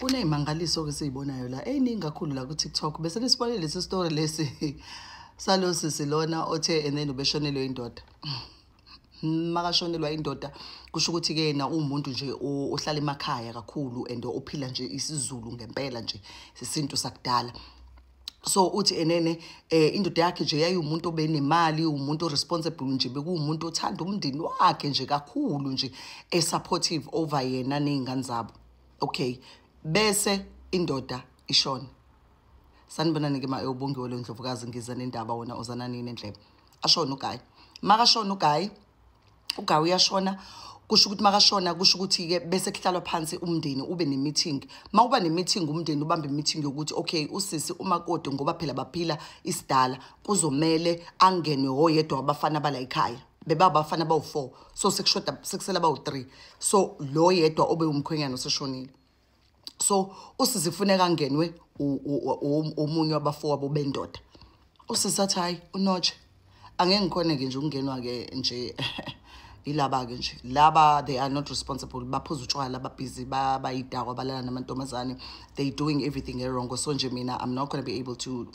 Kuneyimangaliso ke sizibonayo la eyiningi kakhulu la ku TikTok bese nisibonile lesi story lesi salo sisi lona othe and then ubeshonelwe indoda. Makashonelwa indoda kusho ukuthi ke yena umuntu nje ohlala emakhaya kakhulu and ophila nje isiZulu ngempela nje sisintu sakudala. So uthi enene indoda yakhe nje yayumuntu obenemali umuntu responsible nje bekuwumuntu othanda umndeni wakhe nje kakhulu nje supportive over yena nezingane zabo. Okay, bese indoda ishona. Sanibonani ke ubongiwe lo Ndlovukazi ngiza nendaba wona uzana nini endlebe. Ashona uGayi. Makashona uGayi uyashona. Kusho ukuthi makashona kusho ukuthi ke bese kuhlalwa phansi umndeni ube ne-meeting. Mawuba ne-meeting umndeni ubambe i-meeting yokuthi okay usisi umakoti ngoba phela baphila isidala kuzomele angenwe oyedwa abafana bala ekhaya. Bebabafana bawu4 so sekusela bawu3 so lo yedwa obe umkhwenyana oseshonile. So usisi kufuneka angenwe omunye wabafowabo bendoda. Usisi athi hayi uNotshe angeke ngikhone ke nje ukungenwa ke nje ilaba ke nje laba they are not responsible baphuza utshwala babhizi bayidakwa balala namantombazane they doing everything wrong. So nje mina I'm not going to be able to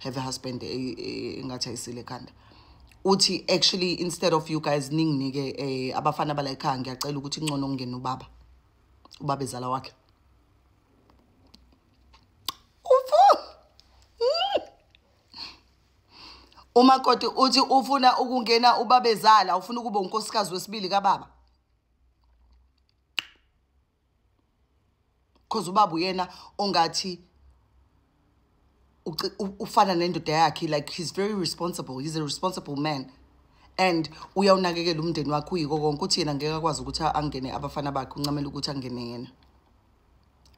have a husband engathi ayisile ekhanda. Uthi actually instead of you guys ninginike abafana bala ekhaya ngiyacela ukuthi ingcono ngene ubaba ezala wakhe. Umakoti uthi ufuna ukungena ubabezala ufuna ukuba unkosikazi wesibili kaBaba. Because ubaba uyena ongathi ufana nendoda yakhe like he's very responsible, he's a responsible man and uyawunakekela umndeni wakhe uyiko konke uthi yena ngeke akwazi ukuthi angene abafana bakhe uncamela ukuthi angene yena.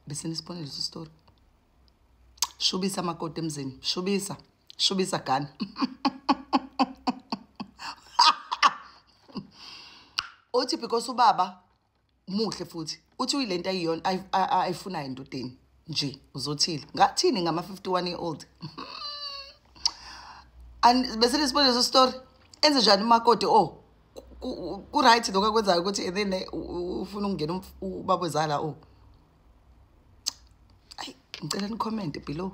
Bese nisibonile leso story. Shubisa makoti emzini, shubisa gani. Uthi because ubaba muhle futhi uthi uyilento ayiyona ayifuna endodeni nje uzothile ngathini ngama 51 year old. And bese nisibonile leso story enze njani umakoti ku right lokho akwenzayo ukuthi and then ufuna ukungena ubaba wezala ay ngicela ni comment below.